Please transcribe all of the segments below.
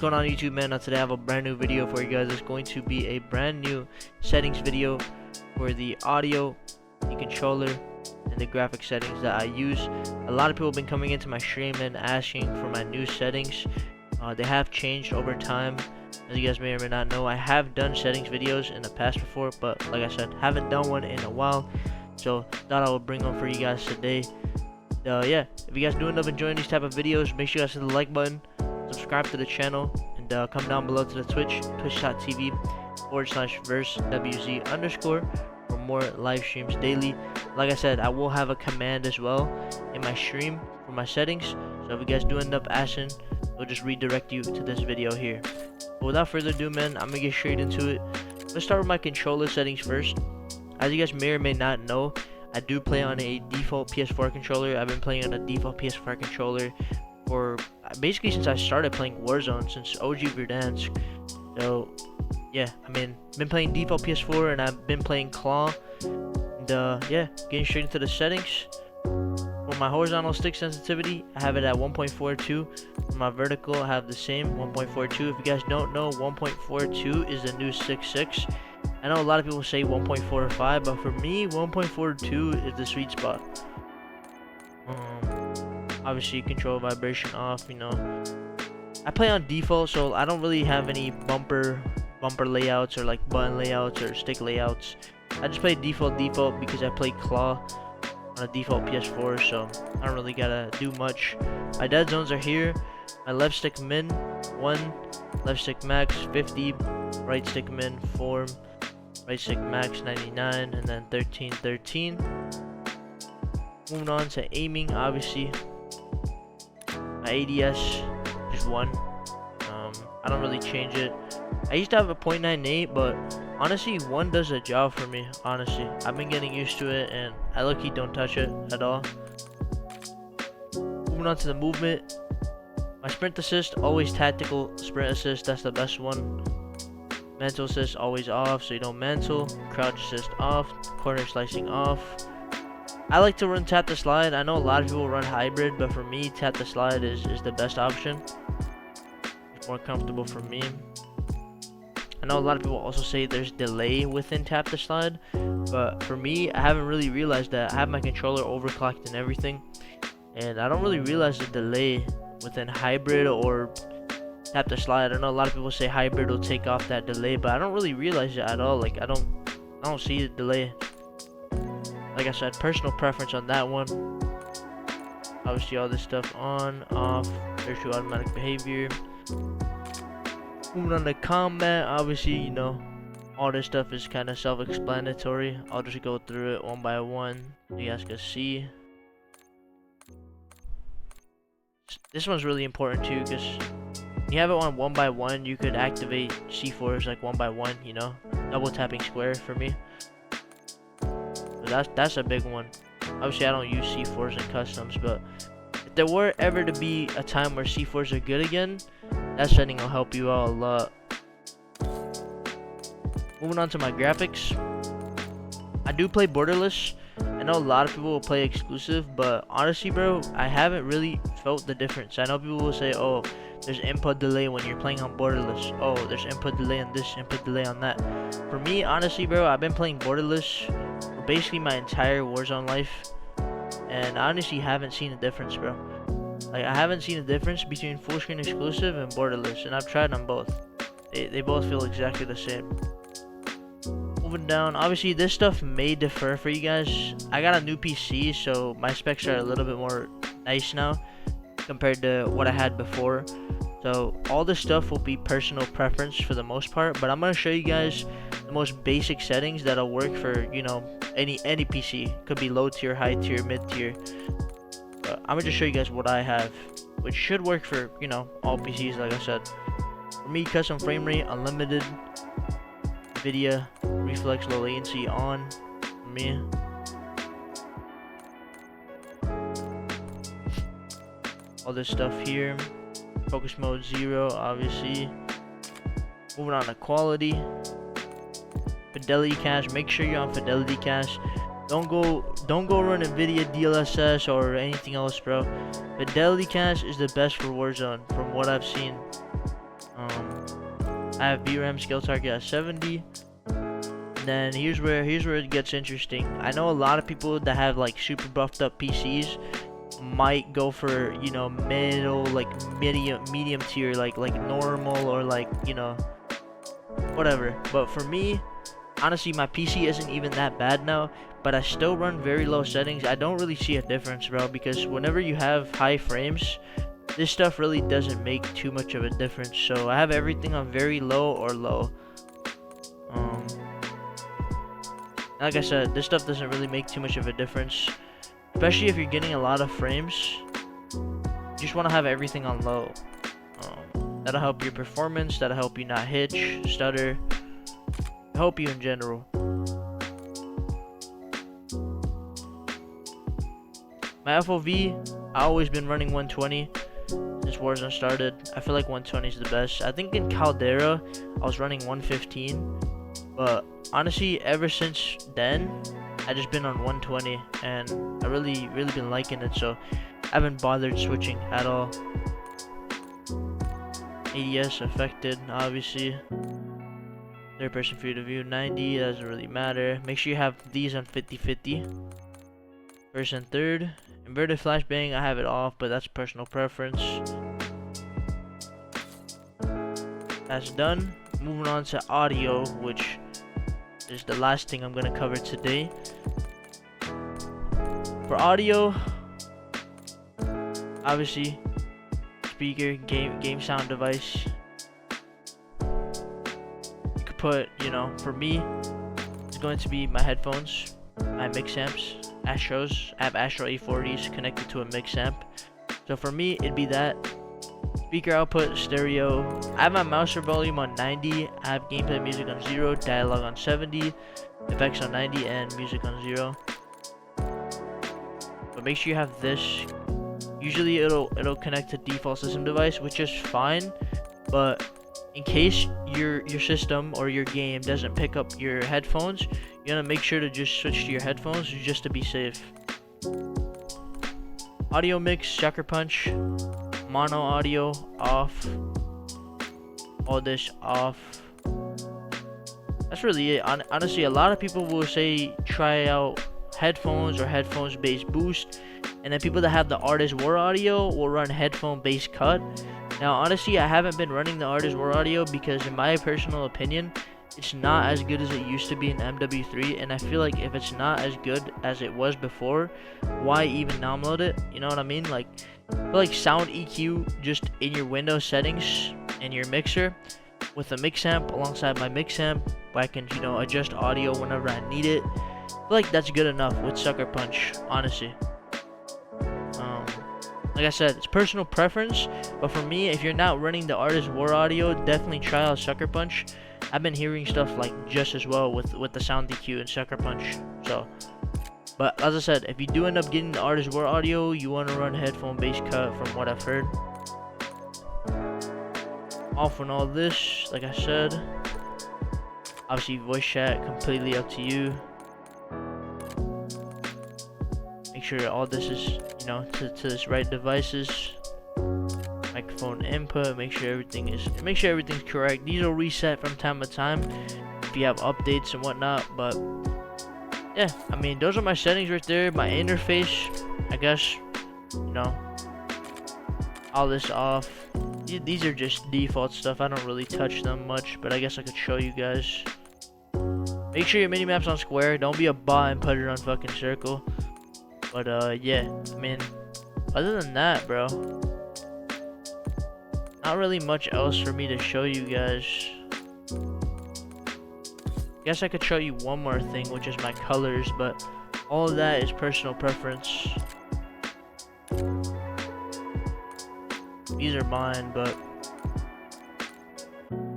going on YouTube, man? Today I have a brand new video for you guys. It's going to be a brand new settings video for the audio, the controller, and the graphic settings that I use. A lot of people have been coming into my stream and asking for my new settings. They have changed over time. As you guys may or may not know, I have done settings videos in the past before, but like I said, haven't done one in a while, so thought I would bring one for you guys today. Yeah, if you guys do end up enjoying these type of videos, make sure you guys hit the like button, subscribe to the channel, and come down below to the twitch.tv/verswz_ for more live streams daily. Like I said, I will have a command as well in my stream for my settings, so if you guys do end up asking, it'll just redirect you to this video here. But without further ado, man, I'm gonna get straight into it. Let's start with my controller settings first. As you guys may or may not know, I do play on a default PS4 controller. I've been playing on a default PS4 controller for basically since I started playing Warzone, since OG Verdansk. So yeah, I mean, been playing default PS4 and I've been playing Claw. And yeah, getting straight into the settings. For my horizontal stick sensitivity, I have it at 1.42. For my vertical, I have the same 1.42. If you guys don't know, 1.42 is the new 6.6. I know a lot of people say 1.45, but for me, 1.42 is the sweet spot. Obviously, control vibration off. You know, I play on default, so I don't really have any bumper layouts or like button layouts or stick layouts. I just play default because I play Claw on a default PS4, so I don't really gotta do much. My dead zones are here. My left stick min 1, left stick max 50, right stick min 4. Right stick max 99, and then 13. Moving on to aiming, obviously my ADS is 1. I don't really change it. I used to have a 0.98, but honestly 1 does a job for me. Honestly, I've been getting used to it, and I low-key don't touch it at all. Moving on to the movement, my sprint assist, always tactical sprint assist, that's the best one. Mantle assist always off, so you don't mantle. Crouch assist off. Corner slicing off. I like to run tap the slide. I know a lot of people run hybrid, but for me, tap the slide is the best option. It's more comfortable for me. I know a lot of people also say there's delay within tap the slide, but for me, I haven't really realized that. I have my controller overclocked and everything, and I don't really realize the delay within hybrid or tap the slide. I know a lot of people say hybrid will take off that delay, but I don't really realize it at all. Like I don't see the delay. Like I said, personal preference on that one. Obviously all this stuff on, off, search to automatic behavior. Moving on to combat, obviously, you know, all this stuff is kind of self-explanatory. I'll just go through it one by one so you guys can see. This one's really important too, because you have it on 1 by 1, you could activate C4s like 1 by 1, you know, double tapping square for me. So that's a big one. Obviously I don't use C4s in customs, but if there were ever to be a time where C4s are good again, that setting will help you out a lot. Moving on to my graphics, I do play borderless. I know a lot of people will play exclusive, but honestly bro, I haven't really felt the difference. I know people will say, oh, there's input delay when you're playing on borderless. Oh, there's input delay on this, input delay on that. For me, honestly bro, I've been playing borderless for basically my entire Warzone life, and I honestly haven't seen a difference, bro. Like I haven't seen a difference between full screen exclusive and borderless, and I've tried them both. They both feel exactly the same. Moving down, obviously this stuff may differ for you guys. I got a new PC, so my specs are a little bit more nice now compared to what I had before. So all this stuff will be personal preference for the most part, but I'm gonna show you guys the most basic settings that'll work for, you know, any PC. Could be low tier, high tier, mid tier. But I'm gonna just show you guys what I have, which should work for, you know, all PCs. Like I said, for me, custom frame rate unlimited, NVIDIA reflex low latency on for me. All this stuff here, focus mode 0, obviously. Moving on to quality, fidelity cache. Make sure you're on fidelity cache. Don't go run NVIDIA DLSS or anything else, bro. Fidelity cache is the best for Warzone from what I've seen. I have VRAM scale target at 70. Then here's where it gets interesting. I know a lot of people that have like super buffed up PCs might go for, you know, middle, like medium tier, like normal, or like, you know, whatever. But for me, honestly, my PC isn't even that bad now, but I still run very low settings. I don't really see a difference, bro, because whenever you have high frames, this stuff really doesn't make too much of a difference. So I have everything on very low or low. Like I said, this stuff doesn't really make too much of a difference, especially if you're getting a lot of frames. You just want to have everything on low. That'll help your performance, that'll help you not hitch, stutter, help you in general. My FOV, I always been running 120 since Warzone started. I feel like 120 is the best. I think in Caldera I was running 115, but honestly, ever since then, I just been on 120, and I really been liking it, so I haven't bothered switching at all. ADS affected, obviously. Third person field of view 90, doesn't really matter. Make sure you have these on 50/50. First and third. Inverted flashbang, I have it off, but that's personal preference. That's done. Moving on to audio, which is the last thing I'm gonna cover today. For audio, obviously, speaker, game sound device. You could put, you know, for me, it's going to be my headphones, my mix amps, Astros. I have Astro A40s connected to a mix amp. So for me, it'd be that. Speaker output, stereo. I have my mouse volume on 90. I have gameplay music on 0, dialogue on 70, effects on 90, and music on 0. But make sure you have this. Usually it'll connect to default system device, which is fine. But in case your system or your game doesn't pick up your headphones, you gotta make sure to just switch to your headphones just to be safe. Audio mix, Sucker Punch, mono audio off, all this off. That's really it. Honestly, a lot of people will say try out headphones or headphones based boost, and then people that have the Artist War audio will run headphone based cut. Now honestly, I haven't been running the Artist War audio because in my personal opinion, it's not as good as it used to be in MW3, and I feel like if it's not as good as it was before, why even download it? You know what I mean? Like, I feel like sound EQ just in your Windows settings and your mixer with a mix amp alongside my mix amp, where I can, you know, adjust audio whenever I need it. I feel like that's good enough with Sucker Punch, honestly. Like I said, it's personal preference, but for me, if you're not running the Artist War audio, definitely try out Sucker Punch. I've been hearing stuff like just as well with the sound EQ and Sucker Punch. So, but as I said, if you do end up getting the Artist War audio, you want to run headphone based cut from what I've heard. Off on all this, like I said, obviously voice chat completely up to you. Make sure all this is, you know, to this right devices. Microphone input, make sure everything's correct. These will reset from time to time if you have updates and whatnot, but yeah, I mean, those are my settings right there. My interface, I guess, you know, all this off. These are just default stuff. I don't really touch them much, but I guess I could show you guys. Make sure your minimap's on square. Don't be a bot and put it on fucking circle. But yeah, I mean, other than that, bro, not really much else for me to show you guys. Guess I could show you one more thing, which is my colors, but all of that is personal preference. These are mine, but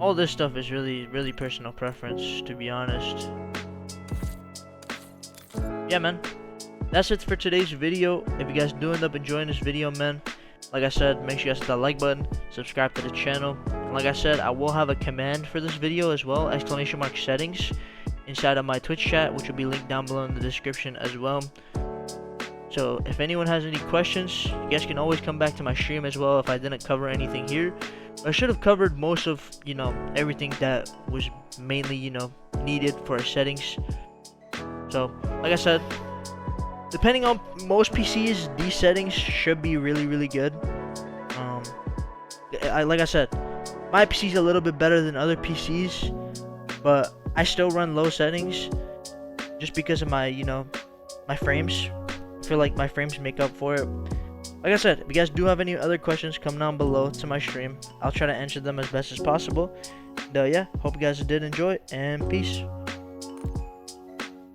all this stuff is really personal preference, to be honest. Yeah, man, that's it for today's video. If you guys do end up enjoying this video, man, like I said, make sure you guys hit that like button, subscribe to the channel, and like I said, I will have a command for this video as well, !settings, inside of my Twitch chat, which will be linked down below in the description as well. So if anyone has any questions, you guys can always come back to my stream as well if I didn't cover anything here, I should have covered most of, you know, everything that was mainly, you know, needed for our settings. So, like I said, depending on most PCs, these settings should be really, really good. Like I said, my PC is a little bit better than other PCs, but I still run low settings just because of my, you know, my frames. I feel like my frames make up for it. Like I said, if you guys do have any other questions, come down below to my stream. I'll try to answer them as best as possible. And, yeah, hope you guys did enjoy, and peace.